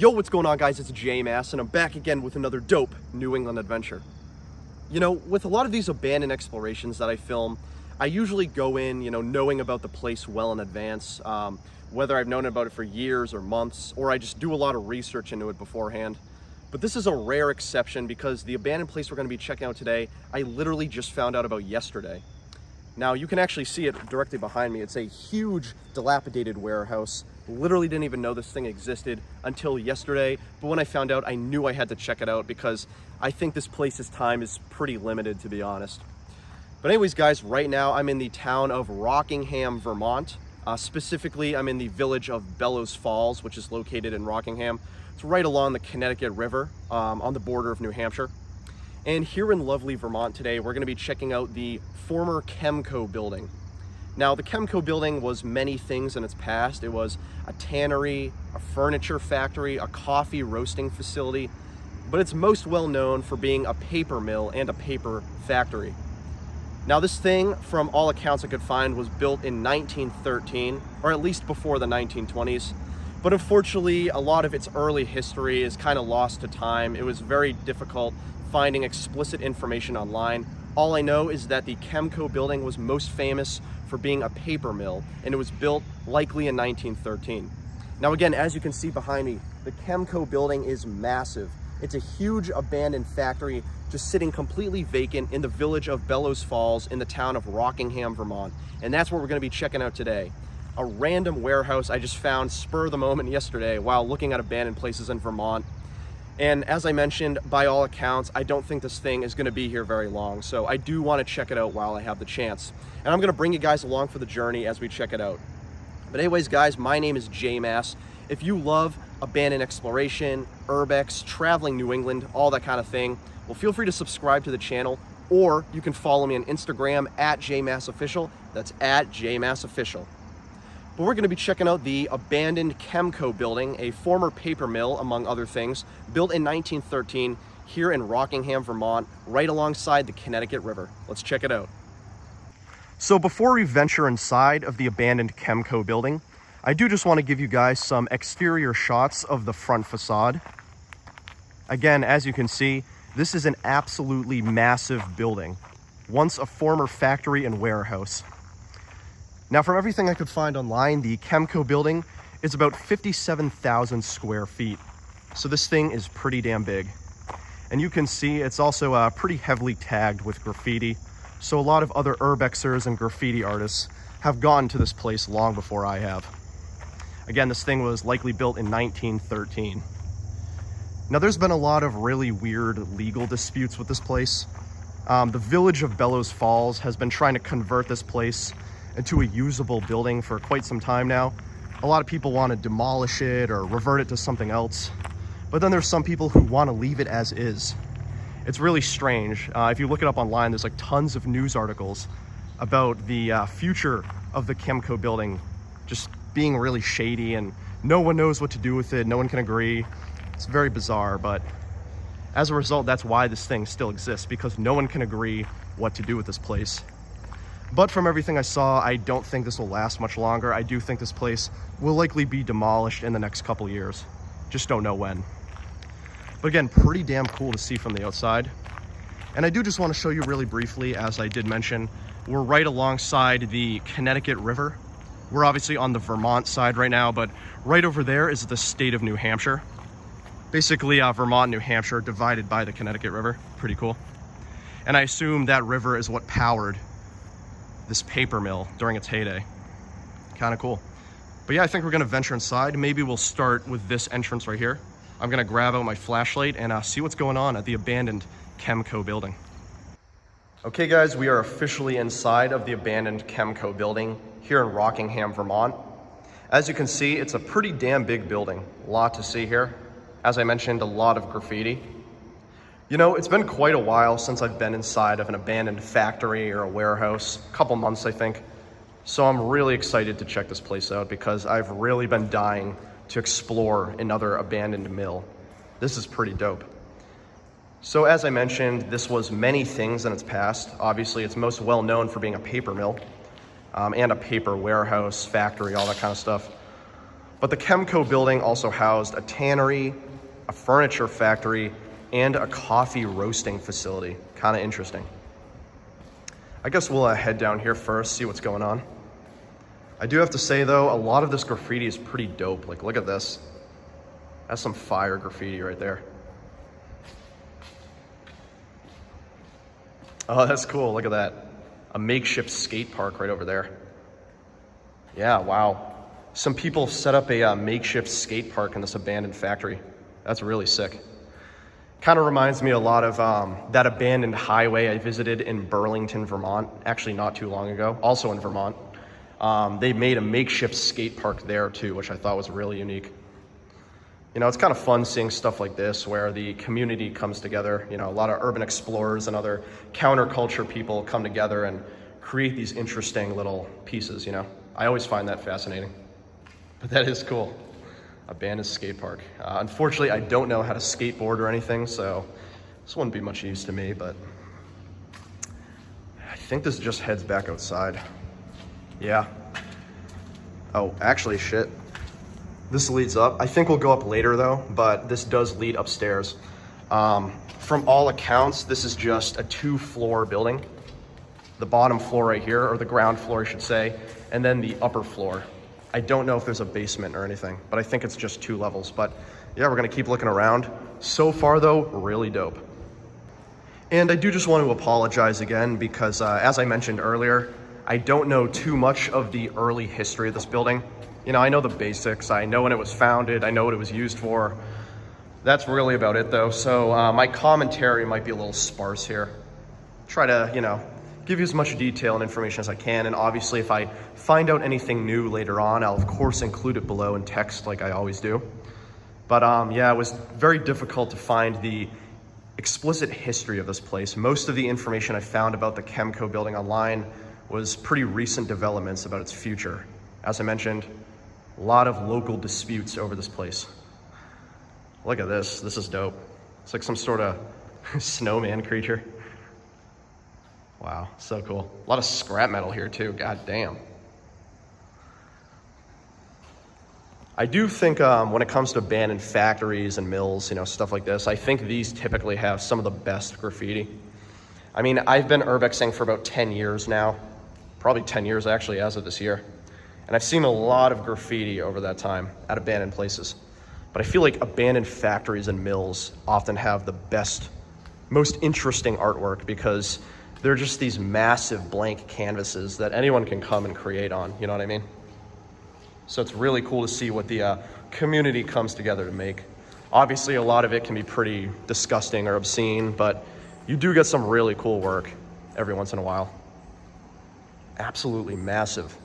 Yo, what's going on, guys? It's J-Mass, and I'm back again with another dope New England adventure. You know, with a lot of these abandoned explorations that I film, I usually go in, knowing about the place well in advance, whether I've known about it for years or months, or I just do a lot of research into it beforehand. But this is a rare exception because the abandoned place we're going to be checking out today, I literally just found out about yesterday. Now, you can actually see it directly behind me. It's a huge, dilapidated warehouse. Literally didn't even know this thing existed until yesterday, but when I found out, I knew I had to check it out because I think this place's time is pretty limited, to be honest. But anyways, guys, right now I'm in the town of Rockingham, Vermont. Specifically, I'm in the village of Bellows Falls, which is located in Rockingham. It's right along the Connecticut River, on the border of New Hampshire. And here in lovely Vermont today, we're going to be checking out the former Chemco building. Now, the Chemco building was many things in its past. It was a tannery, a furniture factory, a coffee roasting facility, but it's most well known for being a paper mill and a paper factory. Now, this thing, from all accounts I could find, was built in 1913, or at least before the 1920s. But unfortunately, a lot of its early history is kind of lost to time. It was very difficult finding explicit information online. All I know is that the Chemco building was most famous for being a paper mill, and it was built likely in 1913. Now again, as you can see behind me, the Chemco building is massive. It's a huge abandoned factory just sitting completely vacant in the village of Bellows Falls in the town of Rockingham, Vermont. And that's what we're going to be checking out today. A random warehouse I just found spur of the moment yesterday while looking at abandoned places in Vermont. And as I mentioned, by all accounts, I don't think this thing is going to be here very long. So I do want to check it out while I have the chance. And I'm going to bring you guys along for the journey as we check it out. But anyways, guys, my name is J-Mass. If you love abandoned exploration, urbex, traveling New England, all that kind of thing, well, feel free to subscribe to the channel, or you can follow me on Instagram at JMassOfficial. That's at JMassOfficial. But we're going to be checking out the abandoned Chemco building, a former paper mill, among other things, built in 1913 here in Rockingham, Vermont, right alongside the Connecticut River. Let's check it out. So before we venture inside of the abandoned Chemco building, I do just want to give you guys some exterior shots of the front facade. Again, as you can see, this is an absolutely massive building, once a former factory and warehouse. Now, from everything I could find online, the Chemco building is about 57,000 square feet. So this thing is pretty damn big. And you can see it's also pretty heavily tagged with graffiti. So a lot of other urbexers and graffiti artists have gone to this place long before I have. Again, this thing was likely built in 1913. Now, there's been a lot of really weird legal disputes with this place. The village of Bellows Falls has been trying to convert this place into a usable building for quite some time now. A lot of people want to demolish it or revert it to something else, but then there's some people who want to leave it as is. It's really strange. If you look it up online, there's like tons of news articles about the future of the Chemco building just being really shady, and no one knows what to do with it. No one can agree. It's very bizarre, but as a result, that's why this thing still exists, because no one can agree what to do with this place. But from everything I saw, I don't think this will last much longer. I do think this place will likely be demolished in the next couple years. Just don't know when. But again, pretty damn cool to see from the outside. And I do just want to show you really briefly, as I did mention, we're right alongside the Connecticut River. We're obviously on the Vermont side right now, but right over there is the state of New Hampshire. Basically, Vermont and New Hampshire are divided by the Connecticut River. Pretty cool. And I assume that river is what powered this paper mill during its heyday. Kind of cool. But yeah, I think we're gonna venture inside. Maybe we'll start with this entrance right here. I'm gonna grab out my flashlight and see what's going on at the abandoned Chemco building. Okay guys, we are officially inside of the abandoned Chemco building here in Rockingham, Vermont. As you can see, it's a pretty damn big building. A lot to see here. As I mentioned, a lot of graffiti. You know, it's been quite a while since I've been inside of an abandoned factory or a warehouse, a couple months, I think. So I'm really excited to check this place out because I've really been dying to explore another abandoned mill. This is pretty dope. So as I mentioned, this was many things in its past. Obviously, it's most well known for being a paper mill and a paper warehouse, factory, all that kind of stuff. But the Chemco building also housed a tannery, a furniture factory, and a coffee roasting facility. Kind of interesting. I guess we'll head down here first, see what's going on. I do have to say though, a lot of this graffiti is pretty dope. Like, look at this. That's some fire graffiti right there. Oh, that's cool, look at that. A makeshift skate park right over there. Yeah, wow. Some people set up a makeshift skate park in this abandoned factory. That's really sick. Kind of reminds me a lot of that abandoned highway I visited in Burlington, Vermont, actually not too long ago, also in Vermont. They made a makeshift skate park there too, which I thought was really unique. You know, it's kind of fun seeing stuff like this where the community comes together. You know, a lot of urban explorers and other counterculture people come together and create these interesting little pieces, you know. I always find that fascinating. But that is cool. Abandoned skate park. Unfortunately, I don't know how to skateboard or anything, so this wouldn't be much use to me, but I think this just heads back outside. Yeah. Oh, actually, shit. This leads up. I think we'll go up later though, but this does lead upstairs. From all accounts, this is just a 2-floor building. The bottom floor right here, or the ground floor, I should say, and then the upper floor. I don't know if there's a basement or anything, but I think it's just 2 levels. But yeah, we're gonna keep looking around. So far though, really dope. And I do just want to apologize again because as I mentioned earlier, I don't know too much of the early history of this building. You know, I know the basics. I know when it was founded. I know what it was used for. That's really about it though. So my commentary might be a little sparse here. Try to, you know, give you as much detail and information as I can. And obviously if I find out anything new later on, I'll of course include it below in text like I always do. But yeah, it was very difficult to find the explicit history of this place. Most of the information I found about the Chemco building online was pretty recent developments about its future. As I mentioned, a lot of local disputes over this place. Look at this, this is dope. It's like some sort of snowman creature. Wow, so cool. A lot of scrap metal here too, god damn. I do think when it comes to abandoned factories and mills, you know, stuff like this, I think these typically have some of the best graffiti. I mean, I've been urbexing for about 10 years now, probably 10 years actually as of this year. And I've seen a lot of graffiti over that time at abandoned places. But I feel like abandoned factories and mills often have the best, most interesting artwork because they're just these massive blank canvases that anyone can come and create on, you know what I mean? So it's really cool to see what the community comes together to make. Obviously, a lot of it can be pretty disgusting or obscene, but you do get some really cool work every once in a while. Absolutely massive.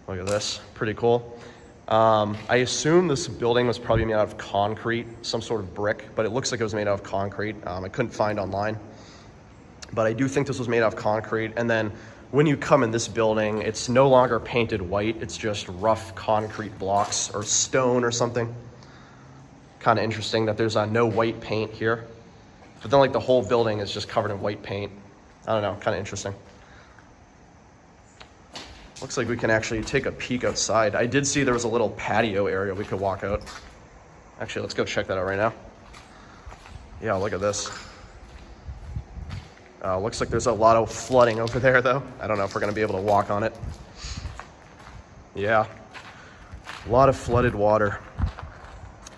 Look at this, pretty cool. I assume this building was probably made out of concrete, some sort of brick, but it looks like it was made out of concrete. I couldn't find online, but I do think this was made out of concrete. And then when you come in this building, it's no longer painted white. It's just rough concrete blocks or stone or something. Kind of interesting that there's no white paint here, but then like the whole building is just covered in white paint. I don't know, kind of interesting. Looks like we can actually take a peek outside. I did see there was a little patio area we could walk out. Actually, let's go check that out right now. Yeah, look at this. Looks like there's a lot of flooding over there though. I don't know if we're gonna be able to walk on it. Yeah, a lot of flooded water.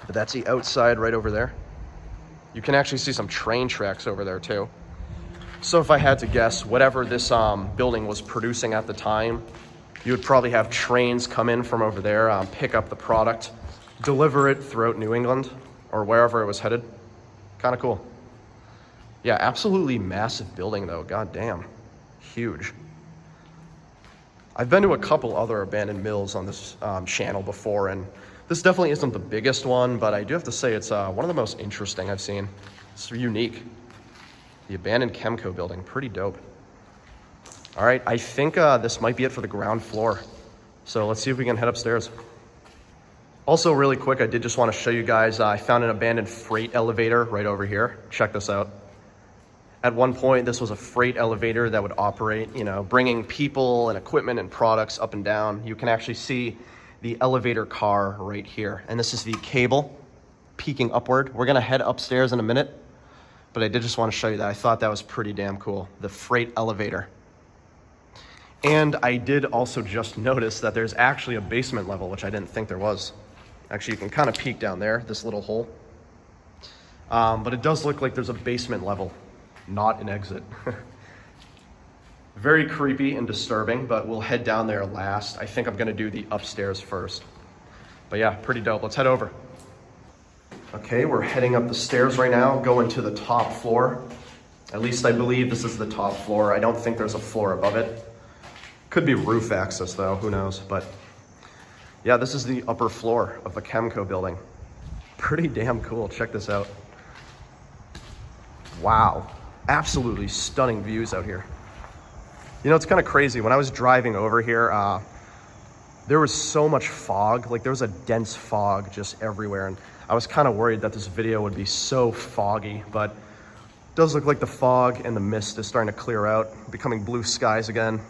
But that's the outside right over there. You can actually see some train tracks over there too. So if I had to guess, whatever this building was producing at the time, you would probably have trains come in from over there, pick up the product, deliver it throughout New England or wherever it was headed. Kind of cool. Yeah, absolutely massive building though, god damn, huge. I've been to a couple other abandoned mills on this channel before, and this definitely isn't the biggest one, but I do have to say it's one of the most interesting I've seen. It's unique. The abandoned Chemco building, pretty dope. All right, I think this might be it for the ground floor. So let's see if we can head upstairs. Also really quick, I did just want to show you guys, I found an abandoned freight elevator right over here. Check this out. At one point, this was a freight elevator that would operate, you know, bringing people and equipment and products up and down. You can actually see the elevator car right here. And this is the cable peeking upward. We're gonna head upstairs in a minute, but I did just want to show you that. I thought that was pretty damn cool, the freight elevator. And I did also just notice that there's actually a basement level, which I didn't think there was. Actually, you can kind of peek down there, this little hole. But it does look like there's a basement level, not an exit. Very creepy and disturbing, but we'll head down there last. I think I'm gonna do the upstairs first. But yeah, pretty dope. Let's head over. Okay, we're heading up the stairs right now, going to the top floor. At least I believe this is the top floor. I don't think there's a floor above it. Could be roof access though, who knows? But yeah, this is the upper floor of the Chemco building. Pretty damn cool, check this out. Wow, absolutely stunning views out here. You know, it's kind of crazy. When I was driving over here, there was so much fog. Like there was a dense fog just everywhere. And I was kind of worried that this video would be so foggy, but it does look like the fog and the mist is starting to clear out, becoming blue skies again.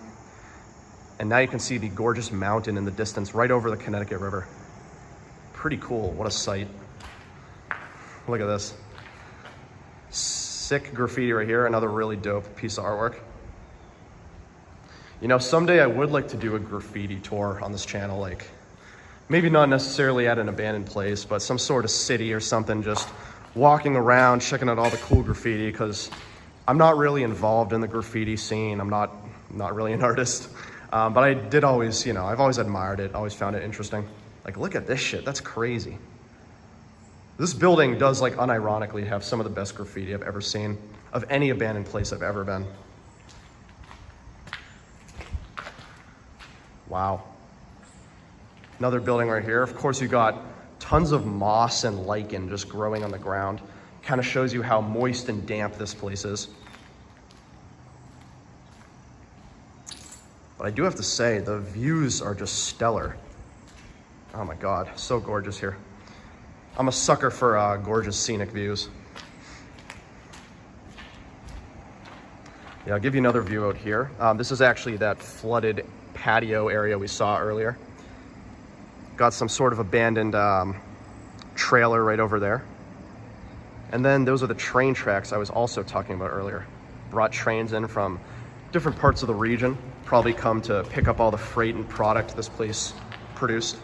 And now you can see the gorgeous mountain in the distance right over the Connecticut River. Pretty cool, what a sight. Look at this. Sick graffiti right here, another really dope piece of artwork. You know, someday I would like to do a graffiti tour on this channel, like maybe not necessarily at an abandoned place, but some sort of city or something, just walking around, checking out all the cool graffiti, because I'm not really involved in the graffiti scene. I'm not really an artist, but I did always, you know, I've always admired it, always found it interesting. Like, look at this shit, that's crazy. This building does, like, unironically have some of the best graffiti I've ever seen of any abandoned place I've ever been. Wow. Another building right here. Of course, you got tons of moss and lichen just growing on the ground. Kind of shows you how moist and damp this place is. But I do have to say, the views are just stellar. Oh my God, so gorgeous here. I'm a sucker for gorgeous scenic views. Yeah, I'll give you another view out here. This is actually that flooded patio area we saw earlier. Got some sort of abandoned trailer right over there. And then those are the train tracks I was also talking about earlier. Brought trains in from different parts of the region, probably come to pick up all the freight and product this place produced.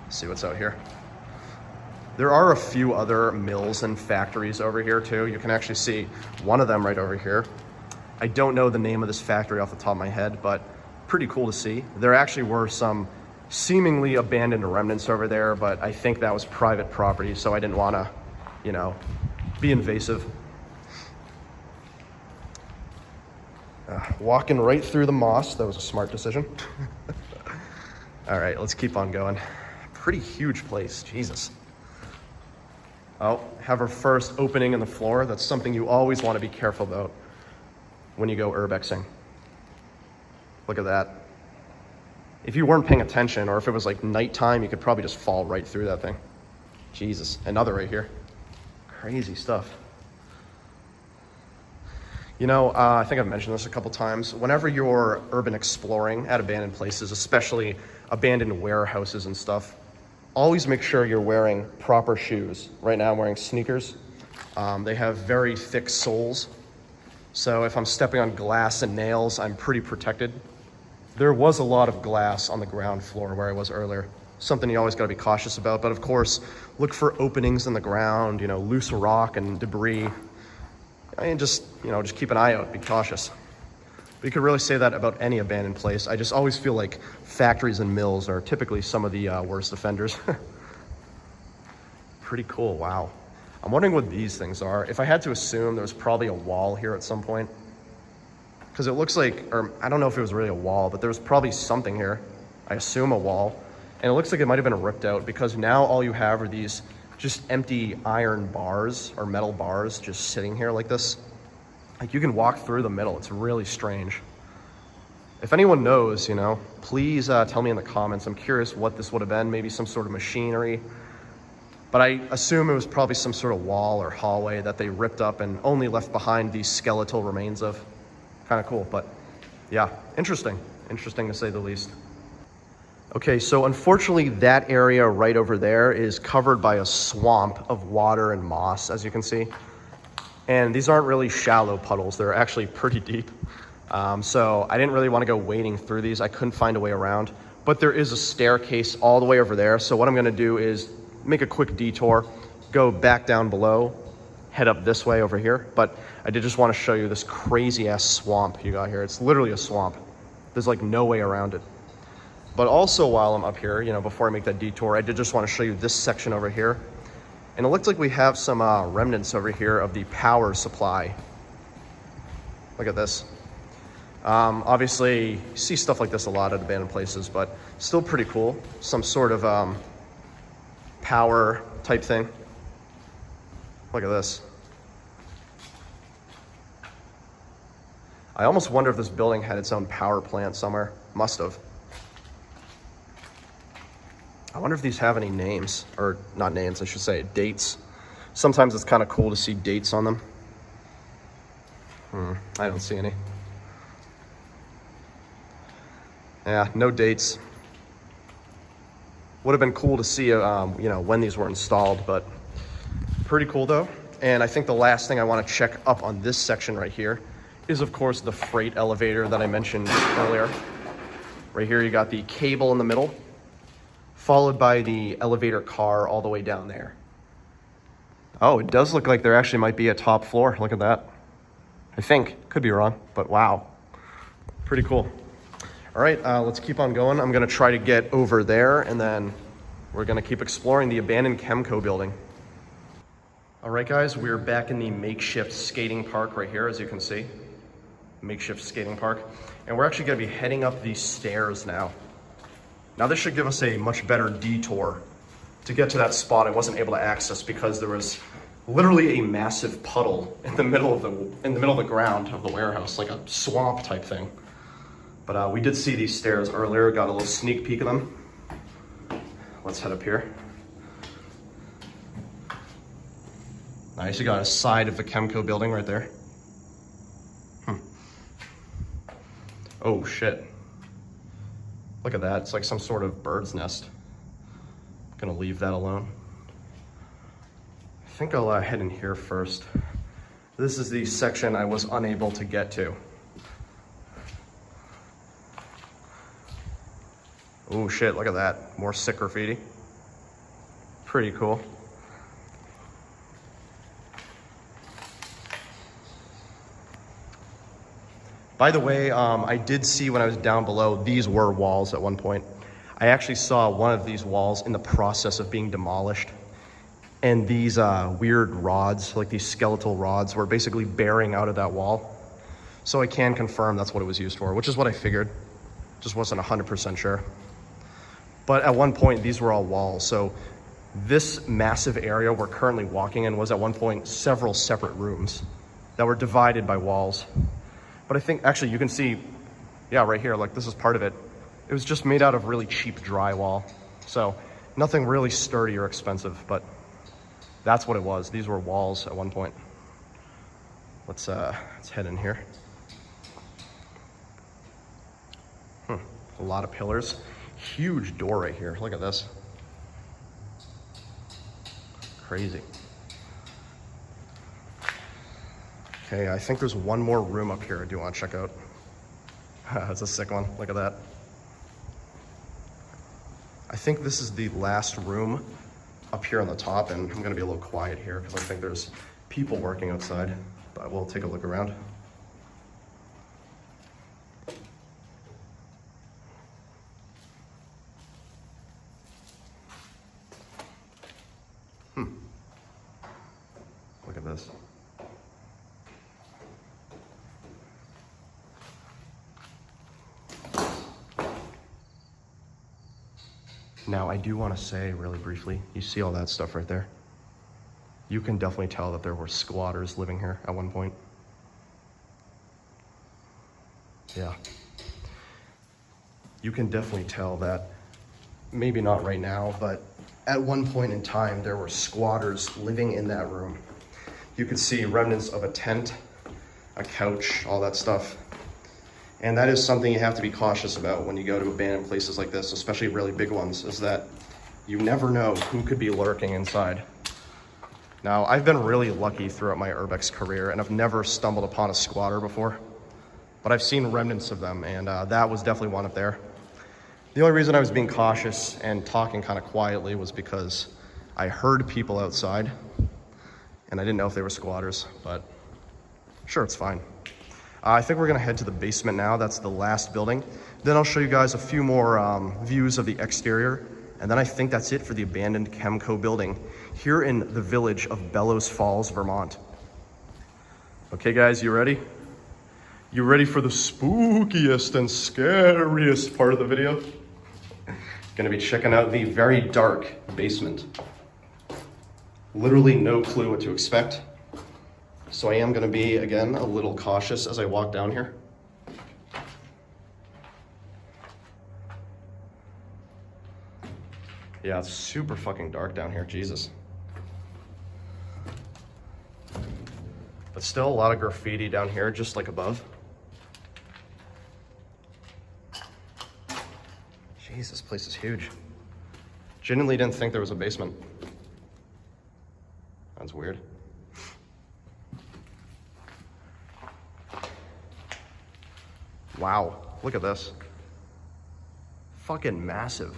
Let's see what's out here. There are a few other mills and factories over here too. You can actually see one of them right over here. I don't know the name of this factory off the top of my head, but pretty cool to see. There actually were some seemingly abandoned remnants over there, but I think that was private property, so I didn't want to, you know, be invasive. Walking right through the moss, that was a smart decision. All right, let's keep on going. Pretty huge place, Jesus. Oh, have our first opening in the floor. That's something you always want to be careful about when you go urbexing. Look at that. If you weren't paying attention, or if it was like nighttime, you could probably just fall right through that thing. Jesus, another right here. Crazy stuff. You know, I think I've mentioned this a couple times. Whenever you're urban exploring at abandoned places, especially abandoned warehouses and stuff, always make sure you're wearing proper shoes. Right now I'm wearing sneakers. They have very thick soles. So if I'm stepping on glass and nails, I'm pretty protected. There was a lot of glass on the ground floor where I was earlier. Something you always gotta be cautious about. But of course, look for openings in the ground, you know, loose rock and debris. And just, you know, just keep an eye out, be cautious. But you could really say that about any abandoned place. I just always feel like factories and mills are typically some of the worst offenders. Pretty cool, wow. I'm wondering what these things are. If I had to assume, there was probably a wall here at some point. Because it looks like, or I don't know if it was really a wall, but there was probably something here. I assume a wall. And it looks like it might have been ripped out, because now all you have are these just empty iron bars or metal bars just sitting here like this. Like, you can walk through the middle. It's really strange. If anyone knows, you know, please tell me in the comments. I'm curious what this would have been. Maybe some sort of machinery. But I assume it was probably some sort of wall or hallway that they ripped up and only left behind these skeletal remains of. Kind of cool, but yeah, interesting. Interesting to say the least. Okay, so unfortunately that area right over there is covered by a swamp of water and moss, as you can see. And these aren't really shallow puddles, they're actually pretty deep. So I didn't really want to go wading through these. I couldn't find a way around, but there is a staircase all the way over there. So what I'm gonna do is make a quick detour, go back down below, head up this way over here. But I did just want to show you this crazy ass swamp you got here. It's literally a swamp. There's like no way around it. But also while I'm up here, you know, before I make that detour, I did just want to show you this section over here. And it looks like we have some remnants over here of the power supply. Look at this. Obviously, you see stuff like this a lot at abandoned places, but still pretty cool. Some sort of power type thing. Look at this. I almost wonder if this building had its own power plant somewhere. Must have. I wonder if these have any names, or not names, I should say, dates. Sometimes it's kind of cool to see dates on them. I don't see any. Yeah, no dates. Would have been cool to see, you know, when these were installed, but pretty cool though. And I think the last thing I want to check up on this section right here is, of course, the freight elevator that I mentioned earlier. Right here, you got the cable in the middle, followed by the elevator car all the way down there. Oh, it does look like there actually might be a top floor. Look at that. I think, could be wrong, but wow. Pretty cool. All right, let's keep on going. I'm gonna try to get over there and then we're gonna keep exploring the abandoned Chemco building. All right, guys, we're back in the makeshift skating park right here, as you can see. Makeshift skating park. And we're actually gonna be heading up these stairs now. Now this should give us a much better detour to get to that spot I wasn't able to access because there was literally a massive puddle in the middle of the ground of the warehouse, like a swamp type thing. But we did see these stairs earlier, got a little sneak peek of them. Let's head up here. Nice, you got a side of the Chemco building right there. Oh shit. Look at that, it's like some sort of bird's nest. Gonna leave that alone. I think I'll head in here first. This is the section I was unable to get to. Oh shit, look at that. More sick graffiti. Pretty cool. By the way, I did see when I was down below, these were walls at one point. I actually saw one of these walls in the process of being demolished. And these weird rods, like these skeletal rods, were basically bearing out of that wall. So I can confirm that's what it was used for, which is what I figured. Just wasn't 100% sure. But at one point, these were all walls. So this massive area we're currently walking in was at one point several separate rooms that were divided by walls. But I think, actually, you can see, yeah, right here, like this is part of it. It was just made out of really cheap drywall. So nothing really sturdy or expensive, but that's what it was. These were walls at one point. Let's head in here. A lot of pillars. Huge door right here. Look at this. Crazy. Okay, I think there's one more room up here I do want to check out. That's a sick one. Look at that. I think this is the last room up here on the top, and I'm going to be a little quiet here because I think there's people working outside, but we'll take a look around. Look at this. Now, I do want to say really briefly, you see all that stuff right there? You can definitely tell that there were squatters living here at one point. Yeah. You can definitely tell that, maybe not right now, but At one point in time, there were squatters living in that room. You could see remnants of a tent, a couch, all that stuff. And that is something you have to be cautious about when you go to abandoned places like this, especially really big ones, is that you never know who could be lurking inside. Now, I've been really lucky throughout my urbex career, and I've never stumbled upon a squatter before, but I've seen remnants of them, and that was definitely one up there. The only reason I was being cautious and talking kind of quietly was because I heard people outside, and I didn't know if they were squatters, but sure, it's fine. I think we're gonna head to the basement now. That's the last building. Then I'll show you guys a few more views of the exterior. And then I think that's it for the abandoned Chemco building here in the village of Bellows Falls, Vermont. Okay guys, you ready? You ready for the spookiest and scariest part of the video? Gonna be checking out the very dark basement. Literally no clue what to expect. So I am gonna be, again, a little cautious as I walk down here. Yeah, it's super fucking dark down here, Jesus. But still a lot of graffiti down here, just like above. Jeez, this place is huge. Genuinely didn't think there was a basement. That's weird. Wow, look at this. Fucking massive.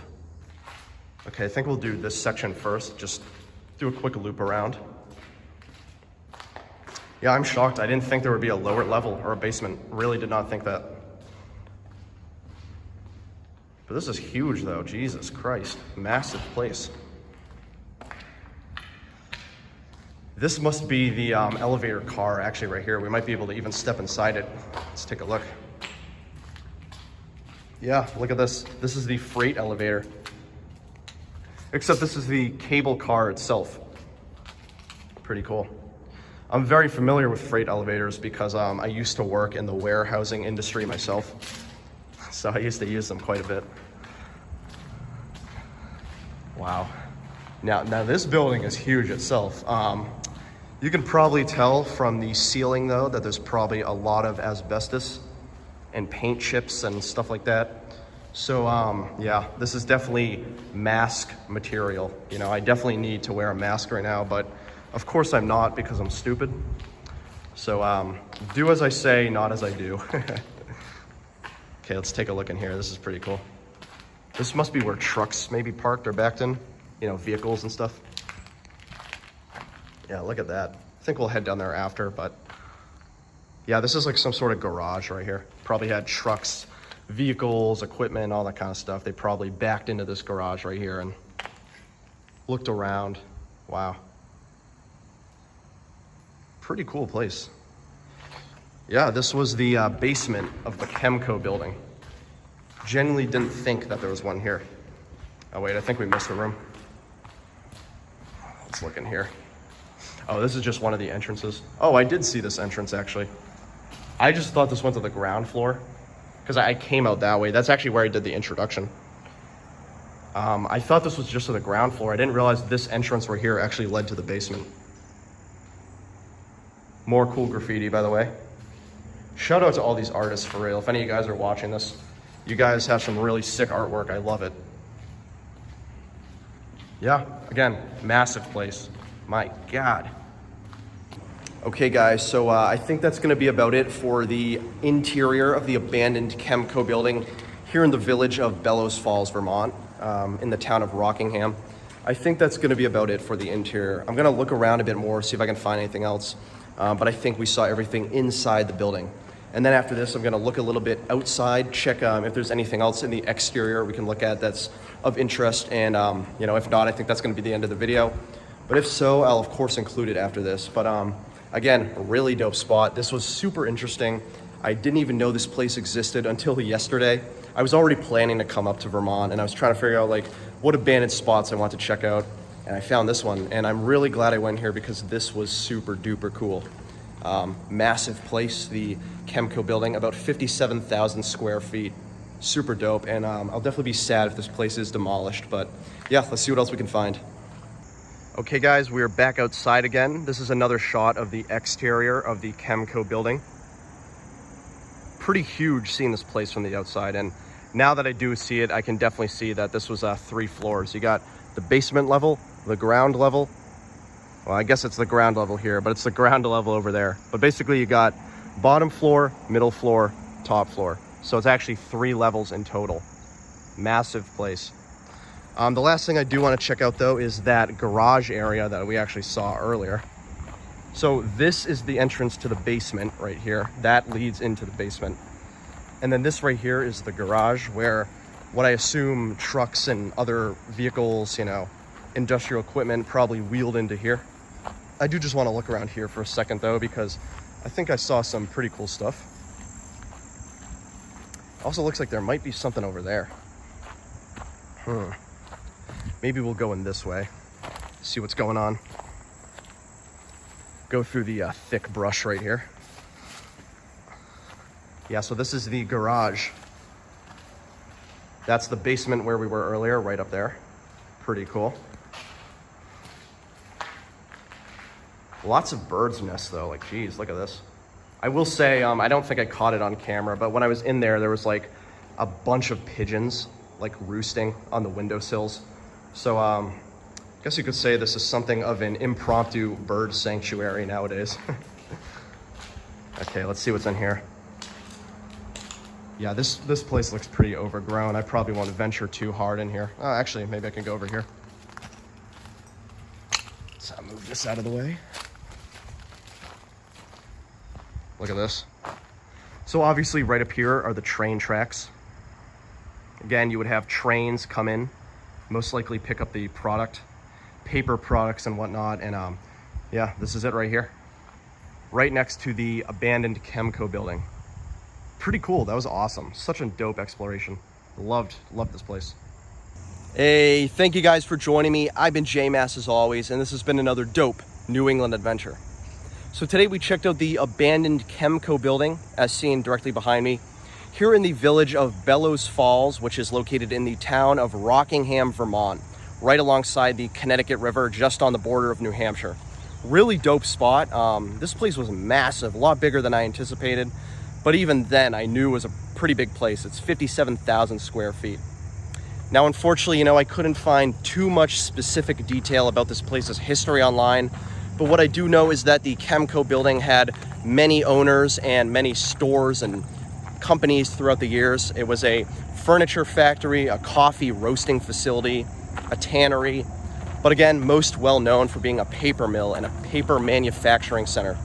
Okay, I think we'll do this section first, just do a quick loop around. Yeah, I'm shocked. I didn't think there would be a lower level or a basement. Really did not think that. But this is huge though, Jesus Christ. Massive place. This must be the elevator car actually right here. We might be able to even step inside it. Let's take a look. Yeah, look at this. This is the freight elevator. Except this is the cable car itself. Pretty cool. I'm very familiar with freight elevators because I used to work in the warehousing industry myself. So I used to use them quite a bit. Wow. Now this building is huge itself. You can probably tell from the ceiling though that there's probably a lot of asbestos and paint chips and stuff like that. So yeah, this is definitely mask material. You know, I definitely need to wear a mask right now, but of course I'm not because I'm stupid. So do as I say, not as I do. Okay, let's take a look in here. This is pretty cool. This must be where trucks may be parked or backed in, you know, vehicles and stuff. Yeah, look at that. I think we'll head down there after, but yeah, this is like some sort of garage right here. Probably had trucks, vehicles, equipment, all that kind of stuff. They probably backed into this garage right here and looked around. Wow. Pretty cool place. Yeah, this was the basement of the Chemco building. Genuinely didn't think that there was one here. Oh wait, I think we missed a room. Let's look in here. Oh, this is just one of the entrances. Oh, I did see this entrance actually. I just thought this went to the ground floor because I came out that way. That's actually where I did the introduction. I thought this was just to the ground floor. I didn't realize this entrance right here actually led to the basement. More cool graffiti, by the way. Shout out to all these artists for real. If any of you guys are watching this, you guys have some really sick artwork. I love it. Yeah, again, massive place. My God. Okay guys, so I think that's gonna be about it for the interior of the abandoned Chemco building here in the village of Bellows Falls, Vermont, in the town of Rockingham. I think that's gonna be about it for the interior. I'm gonna look around a bit more, see if I can find anything else, but I think we saw everything inside the building. And then after this, I'm gonna look a little bit outside, check if there's anything else in the exterior we can look at that's of interest, and you know, if not, I think that's gonna be the end of the video. But if so, I'll of course include it after this. But again, a really dope spot. This was super interesting. I didn't even know this place existed until yesterday. I was already planning to come up to Vermont and I was trying to figure out like what abandoned spots I want to check out. And I found this one and I'm really glad I went here because this was super duper cool. Massive place, the Chemco building, about 57,000 square feet. super dope, and I'll definitely be sad if this place is demolished, but yeah, let's see what else we can find. Okay guys, we are back outside again. This is another shot of the exterior of the Chemco building. Pretty huge seeing this place from the outside, and now that I do see it, I can definitely see that this was 3 floors. You got the basement level, the ground level. Well, I guess it's the ground level here, but it's the ground level over there. But basically you got bottom floor, middle floor, top floor. So it's actually 3 levels in total. Massive place. The last thing I do want to check out though is that garage area that we actually saw earlier. So this is the entrance to the basement right here. That leads into the basement. And then this right here is the garage where what I assume trucks and other vehicles, you know, industrial equipment probably wheeled into here. I do just want to look around here for a second though, because I think I saw some pretty cool stuff. Also looks like there might be something over there. Maybe we'll go in this way, see what's going on. Go through the thick brush right here. Yeah, so this is the garage. That's the basement where we were earlier, right up there. Pretty cool. Lots of birds' nests though, like geez, look at this. I will say, I don't think I caught it on camera, but when I was in there, there was like a bunch of pigeons like roosting on the windowsills. So I guess you could say this is something of an impromptu bird sanctuary nowadays. Okay, let's see what's in here. Yeah, this place looks pretty overgrown. I probably won't venture too hard in here. Actually, maybe I can go over here. Let's move this out of the way. Look at this. So obviously right up here are the train tracks. Again, you would have trains come in, most likely pick up the product, paper products and whatnot. And yeah, this is it right here. Right next to the abandoned Chemco building. Pretty cool, that was awesome. Such a dope exploration. Loved this place. Hey, thank you guys for joining me. I've been J-Mass as always, and this has been another dope New England adventure. So today we checked out the abandoned Chemco building, as seen directly behind me, here in the village of Bellows Falls, which is located in the town of Rockingham, Vermont, right alongside the Connecticut River, just on the border of New Hampshire. Really dope spot. This place was massive, a lot bigger than I anticipated, but even then I knew it was a pretty big place. It's 57,000 square feet. Now, unfortunately, you know, I couldn't find too much specific detail about this place's history online, but what I do know is that the Chemco building had many owners and many stores and companies throughout the years. It was a furniture factory, a coffee roasting facility, a tannery, but again, most well known for being a paper mill and a paper manufacturing center.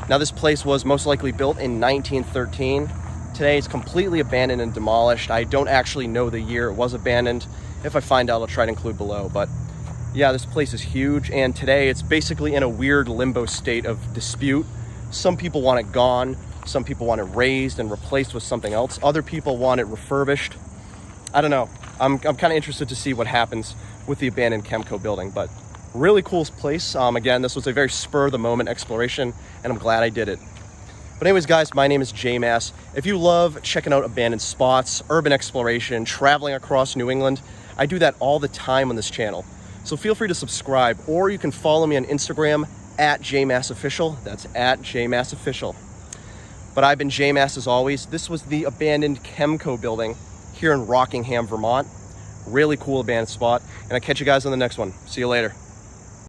Now, this place was most likely built in 1913. Today, it's completely abandoned and demolished. I don't actually know the year it was abandoned. If I find out, I'll try to include below. But yeah, this place is huge, and today it's basically in a weird limbo state of dispute. Some people want it gone. Some people want it razed and replaced with something else. Other people want it refurbished. I don't know. I'm kind of interested to see what happens with the abandoned Chemco building, but really cool place. Again, this was a very spur-of-the-moment exploration, and I'm glad I did it. But anyways, guys, my name is J-Mass. If you love checking out abandoned spots, urban exploration, traveling across New England, I do that all the time on this channel. So feel free to subscribe, or you can follow me on Instagram at JMassOfficial. That's at JMassOfficial. But I've been J-Mass as always. This was the abandoned Chemco building here in Rockingham, Vermont. Really cool abandoned spot. And I'll catch you guys on the next one. See you later.